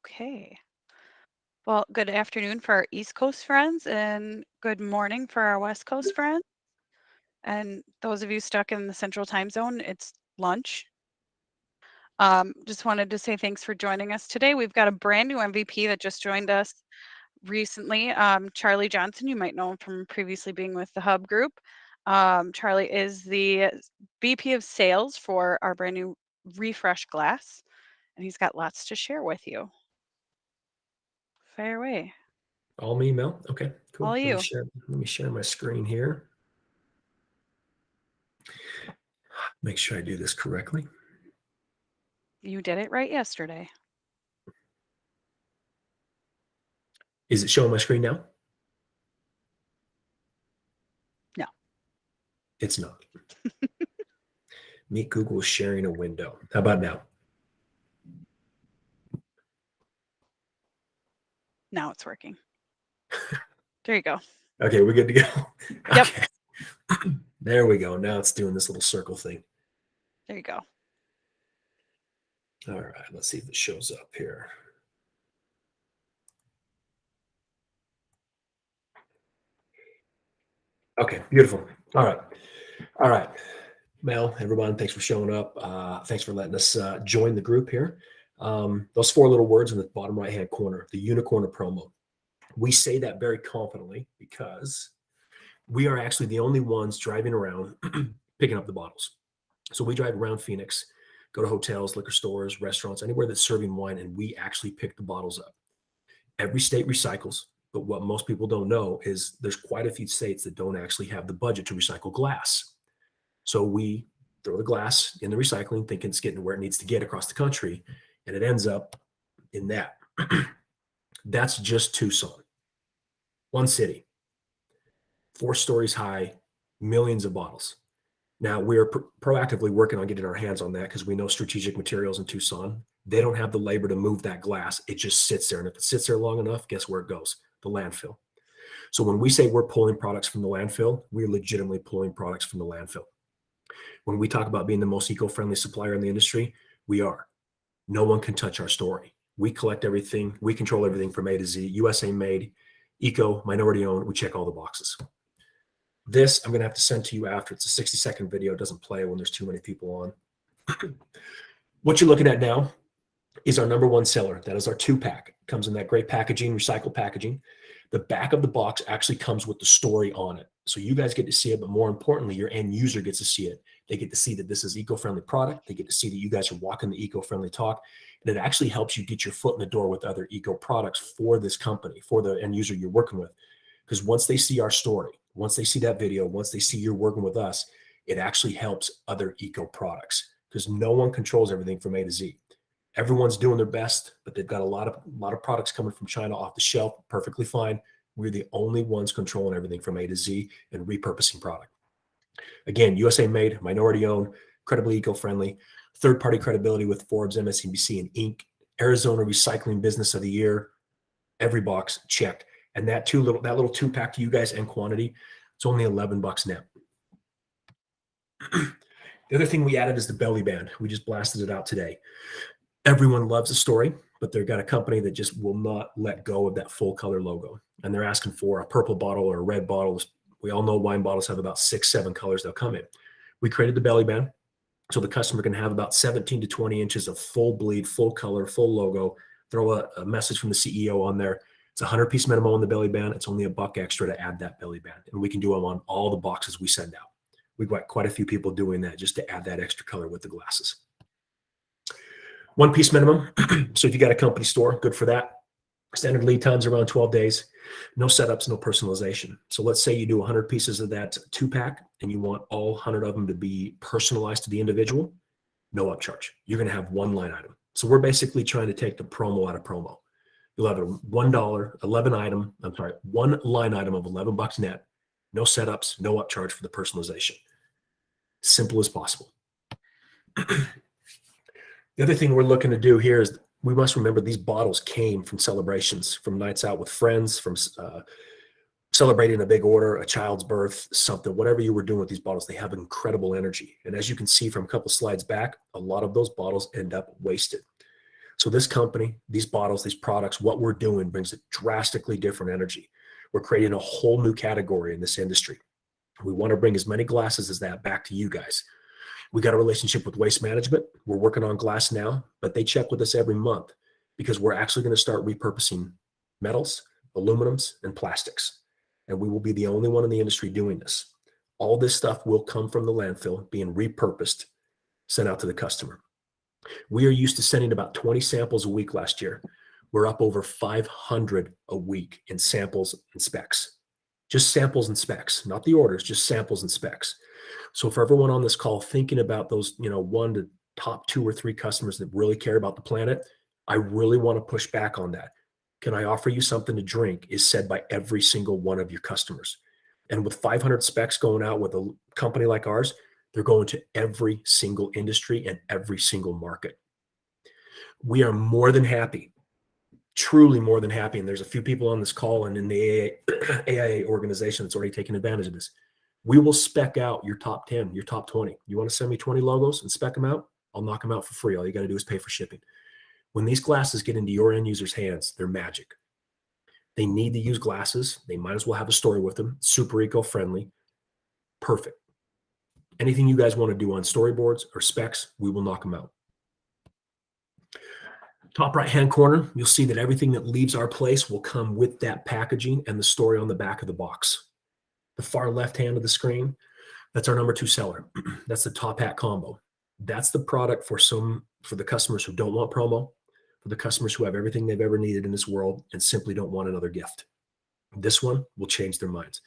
Okay. Well, good afternoon for our East Coast friends and good morning for our West Coast friends. And those of you stuck in the Central Time Zone, it's lunch. Just wanted to say thanks for joining us today. We've got a brand new MVP that just joined us recently. Charlie Johnson, you might know him from previously being with the Hub Group. Charlie is the VP of Sales for our brand new Refresh Glass, and he's got lots to share with you. Fire away. All me, Mel? Okay, cool. All you. Let me share my screen here. Make sure I do this correctly. You did it right yesterday. Is it showing my screen now? No. It's not. Meet Google sharing a window. How about now? Now it's working. There you go. Okay, we're good to go. Yep. Okay. There we go. Now it's doing this little circle thing. There you go. All right, let's see if it shows up here. Okay, beautiful. All right. Mel, everyone, thanks for showing up. Thanks for letting us join the group here. Those four little words in the bottom right-hand corner, the unicorn of promo. We say that very confidently because we are actually the only ones driving around picking up the bottles. So we drive around Phoenix, go to hotels, liquor stores, restaurants, anywhere that's serving wine, and we actually pick the bottles up. Every state recycles, but what most people don't know is there's quite a few states that don't actually have the budget to recycle glass. So we throw the glass in the recycling, thinking it's getting where it needs to get across the country, and it ends up in that. That's just Tucson, one city, 4 stories high, millions of bottles. Now we're proactively working on getting our hands on that because we know Strategic Materials in Tucson, they don't have the labor to move that glass. It just sits there. And if it sits there long enough, guess where it goes? The landfill. So when we say we're pulling products from the landfill, we're legitimately pulling products from the landfill. When we talk about being the most eco-friendly supplier in the industry, we are. No one can touch our story. We collect everything. We control everything from A to Z. USA made, eco, minority owned. We check all the boxes. This I'm going to have to send to you after. It's a 60-second video. It doesn't play when there's too many people on. What you're looking at now is our number one seller. That is our 2-pack. It comes in that great packaging, recycled packaging. The back of the box actually comes with the story on it. So you guys get to see it, but more importantly, your end user gets to see it. They get to see that this is eco-friendly product. They get to see that you guys are walking the eco-friendly talk. And it actually helps you get your foot in the door with other eco products for this company, for the end user you're working with. Because once they see our story, once they see that video, once they see you're working with us, it actually helps other eco products because no one controls everything from A to Z. Everyone's doing their best, but they've got a lot of products coming from China off the shelf, perfectly fine. We're the only ones controlling everything from A to Z and repurposing product. Again, USA made, minority owned, incredibly eco-friendly, third-party credibility with Forbes, MSNBC, and Inc. Arizona Recycling Business of the Year. Every box checked. And that little 2-pack to you guys and quantity, it's only $11 net. The other thing we added is the belly band. We just blasted it out today. Everyone loves the story, but they've got a company that just will not let go of that full color logo. And they're asking for a purple bottle or a red bottle. We all know wine bottles have about 6-7 colors they'll come in. We created the belly band so the customer can have about 17 to 20 inches of full bleed, full color, full logo. Throw a message from the CEO on there. It's a 100-piece minimum on the belly band. It's only $1 extra to add that belly band. And we can do them on all the boxes we send out. We've got quite a few people doing that just to add that extra color with the glasses. 1-piece minimum. So if you got a company store, good for that. Standard lead times around 12 days. No setups, no personalization. So let's say you do 100 pieces of that 2-pack and you want all 100 of them to be personalized to the individual. No upcharge. You're going to have one line item. So we're basically trying to take the promo out of promo. You'll have a $1 one line item of $11 net. No setups, no upcharge for the personalization. Simple as possible. The other thing we're looking to do here is we must remember these bottles came from celebrations, from nights out with friends, from celebrating a big order, a child's birth, something, whatever you were doing with these bottles, they have incredible energy. And as you can see from a couple slides back, a lot of those bottles end up wasted. So this company, these bottles, these products, what we're doing brings a drastically different energy. We're creating a whole new category in this industry. We want to bring as many glasses as that back to you guys. We got a relationship with Waste Management. We're working on glass now, but they check with us every month because we're actually going to start repurposing metals, aluminums, and plastics. And we will be the only one in the industry doing this. All this stuff will come from the landfill, being repurposed, sent out to the customer. We are used to sending about 20 samples a week last year. We're up over 500 a week in samples and specs. Just samples and specs, not the orders, just samples and specs. So for everyone on this call thinking about those, one to top 2 or 3 customers that really care about the planet, I really want to push back on that. Can I offer you something to drink is said by every single one of your customers. And with 500 specs going out with a company like ours, they're going to every single industry and every single market. We are more than happy, truly more than happy. And there's a few people on this call and in the AIA organization that's already taken advantage of this. We will spec out your top 10, your top 20. You want to send me 20 logos and spec them out? I'll knock them out for free. All you got to do is pay for shipping. When these glasses get into your end users' hands, they're magic. They need to use glasses. They might as well have a story with them. Super eco-friendly. Perfect. Anything you guys want to do on storyboards or specs, we will knock them out. Top right-hand corner, you'll see that everything that leaves our place will come with that packaging and the story on the back of the box. The far left hand of the screen, that's our number 2 seller. That's the top hat combo. That's the product for the customers who don't want promo, for the customers who have everything they've ever needed in this world and simply don't want another gift. This one will change their minds.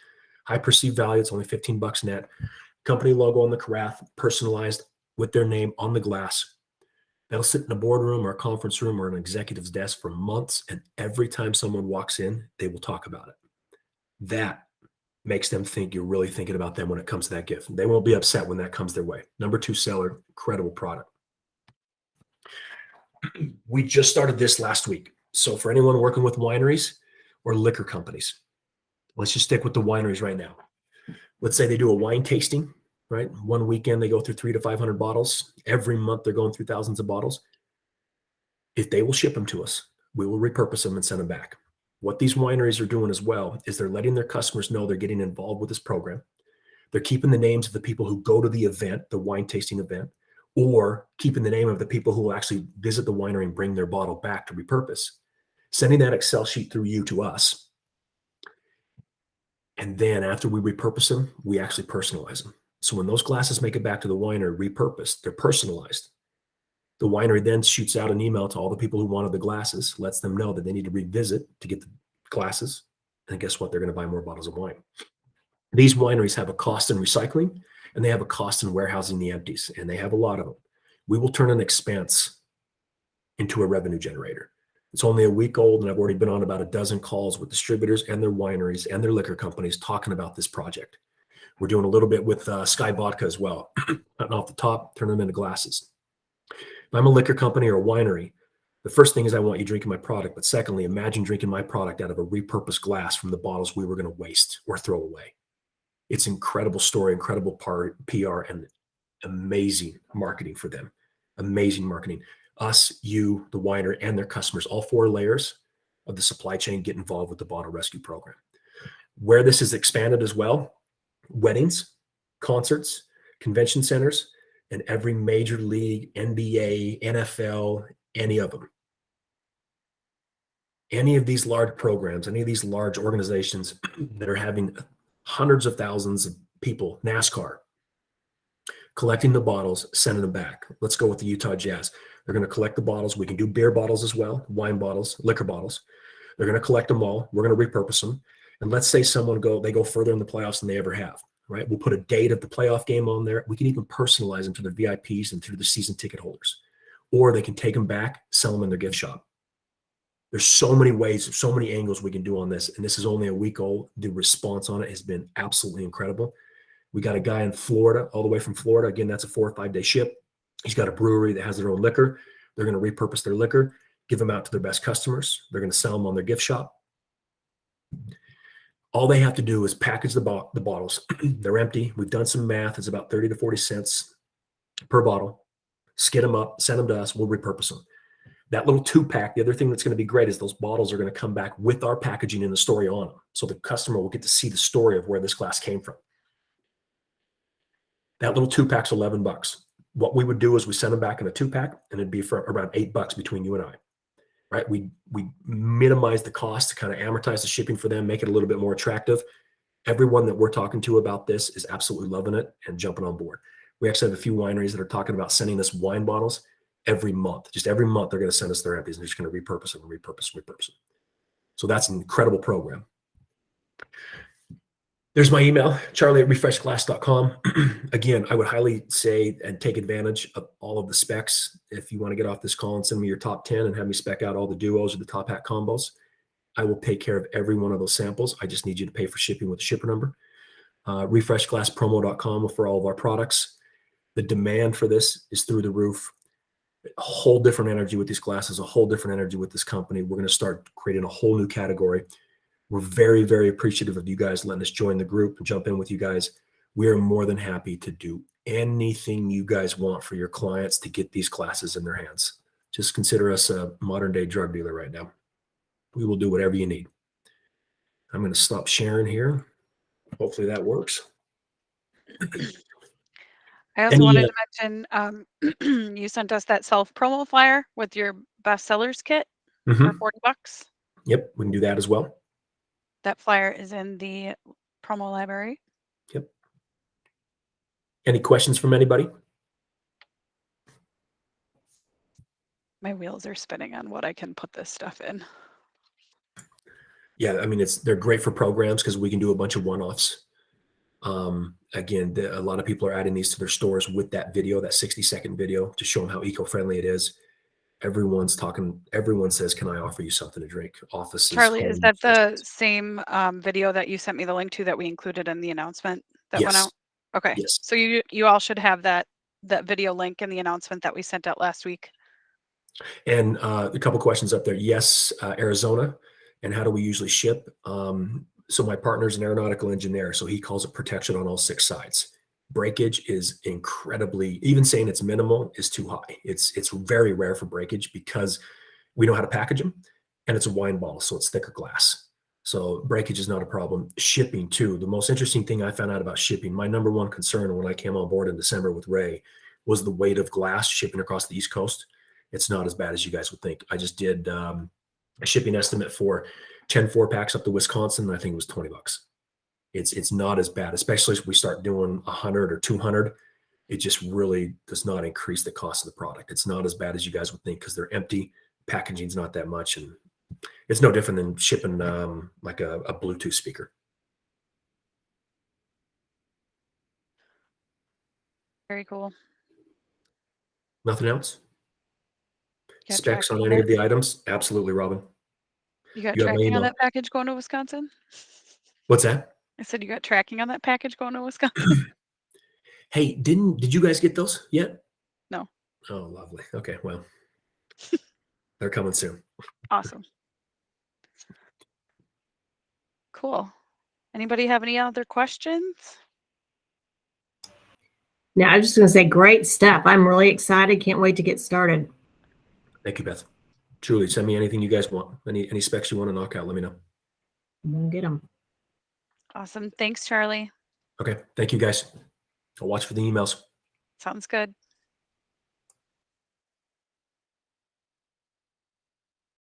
High perceived value, it's only $15 net. Company logo on the carafe, personalized with their name on the glass. That'll sit in a boardroom or a conference room or an executive's desk for months, and every time someone walks in, they will talk about it. That makes them think you're really thinking about them when it comes to that gift. They won't be upset when that comes their way. Number 2 seller, incredible product. We just started this last week. So for anyone working with wineries or liquor companies, let's just stick with the wineries right now. Let's say they do a wine tasting, right? One weekend, they go through 300 to 500 bottles. Every month, they're going through thousands of bottles. If they will ship them to us, we will repurpose them and send them back. What these wineries are doing as well is they're letting their customers know they're getting involved with this program. They're keeping the names of the people who go to the event, the wine tasting event, or keeping the name of the people who will actually visit the winery and bring their bottle back to repurpose, sending that Excel sheet through you to us. And then after we repurpose them, we actually personalize them. So when those glasses make it back to the winery repurposed, they're personalized. The winery then shoots out an email to all the people who wanted the glasses, lets them know that they need to revisit to get the glasses. And guess what? They're going to buy more bottles of wine. These wineries have a cost in recycling and they have a cost in warehousing the empties, and they have a lot of them. We will turn an expense into a revenue generator. It's only a week old, and I've already been on about a dozen calls with distributors and their wineries and their liquor companies talking about this project. We're doing a little bit with Sky Vodka as well. Cutting off the top, turn them into glasses. If I'm a liquor company or a winery, the first thing is I want you drinking my product. But secondly, imagine drinking my product out of a repurposed glass from the bottles we were going to waste or throw away. It's incredible story, incredible PR, and amazing marketing for them. Amazing marketing. Us, you, the winery, and their customers, all 4 layers of the supply chain get involved with the bottle rescue program. Where this is expanded as well, weddings, concerts, convention centers, and every major league, NBA, NFL, any of them. Any of these large programs, any of these large organizations that are having hundreds of thousands of people, NASCAR, collecting the bottles, sending them back. Let's go with the Utah Jazz. They're going to collect the bottles. We can do beer bottles as well, wine bottles, liquor bottles. They're going to collect them all. We're going to repurpose them. And let's say they go further in the playoffs than they ever have, right? We'll put a date of the playoff game on there. We can even personalize them to the VIPs and through the season ticket holders. Or they can take them back, sell them in their gift shop. There's so many ways, so many angles we can do on this. And this is only a week old. The response on it has been absolutely incredible. We got a guy in Florida, all the way from Florida. Again, that's a 4 or 5 day ship. He's got a brewery that has their own liquor. They're going to repurpose their liquor, give them out to their best customers. They're going to sell them on their gift shop. All they have to do is package the bottles. They're empty. We've done some math. It's about 30 to 40 cents per bottle. Skid them up, send them to us. We'll repurpose them. That little 2-pack, the other thing that's going to be great is those bottles are going to come back with our packaging and the story on them. So the customer will get to see the story of where this glass came from. That little 2-pack's $11. What we would do is we send them back in a 2-pack, and it'd be for around $8 between you and I, right? We minimize the cost to kind of amortize the shipping for them, make it a little bit more attractive. Everyone that we're talking to about this is absolutely loving it and jumping on board. We actually have a few wineries that are talking about sending us wine bottles every month. Just every month, they're going to send us their empties, and they're just going to repurpose them and repurpose them. So that's an incredible program. There's my email, charlie@refreshglass.com. Again, I would highly say and take advantage of all of the specs. If you want to get off this call and send me your top 10 and have me spec out all the duos or the top hat combos, I will take care of every one of those samples. I just need you to pay for shipping with the shipper number. Refreshglasspromo.com for all of our products. The demand for this is through the roof. A whole different energy with these glasses, a whole different energy with this company. We're going to start creating a whole new category. We're very, very appreciative of you guys letting us join the group and jump in with you guys. We are more than happy to do anything you guys want for your clients to get these glasses in their hands. Just consider us a modern day drug dealer right now. We will do whatever you need. I'm going to stop sharing here. Hopefully that works. I also wanted to mention, you sent us that self promo flyer with your bestsellers kit for $40. Yep, we can do that as well. That flyer is in the promo library. Yep. Any questions from anybody? My wheels are spinning on what I can put this stuff in. Yeah, I mean, they're great for programs because we can do a bunch of one-offs. Again, a lot of people are adding these to their stores with that video, that 60-second video, to show them how eco-friendly it is. Everyone says, can I offer you something to drink? Offices. Charlie, is that the same video that you sent me the link to that we included in the announcement that went out? Okay. Yes. So you all should have that video link in the announcement that we sent out last week. And a couple questions up there. Yes, Arizona. And how do we usually ship? So my partner's an aeronautical engineer, so he calls it protection on all 6 sides. Breakage is incredibly, even saying it's minimal is too high. It's very rare for breakage because we know how to package them, and it's a wine bottle, so it's thicker glass. So breakage is not a problem. Shipping too. The most interesting thing I found out about shipping, my number one concern when I came on board in December with Ray, was the weight of glass shipping across the East Coast. It's not as bad as you guys would think. I just did a shipping estimate for 10 4-packs up to Wisconsin. I think it was $20. It's not as bad, especially if we start doing 100 or 200. It just really does not increase the cost of the product. It's not as bad as you guys would think because they're empty. Packaging's not that much, and it's no different than shipping like a Bluetooth speaker. Very cool. Nothing else? Specs on any of the items? Absolutely, Robin. You got tracking on that package going to Wisconsin? What's that? I said you got tracking on that package going to Wisconsin. Hey, did you guys get those yet? No. Oh, lovely. Okay, well, they're coming soon. Awesome. Cool. Anybody have any other questions? No, I'm just going to say great stuff. I'm really excited. Can't wait to get started. Thank you, Beth. Truly, send me anything you guys want. Any specs you want to knock out, let me know. I'm going to get them. Awesome. Thanks, Charlie. Okay. Thank you, guys. I'll watch for the emails. Sounds good.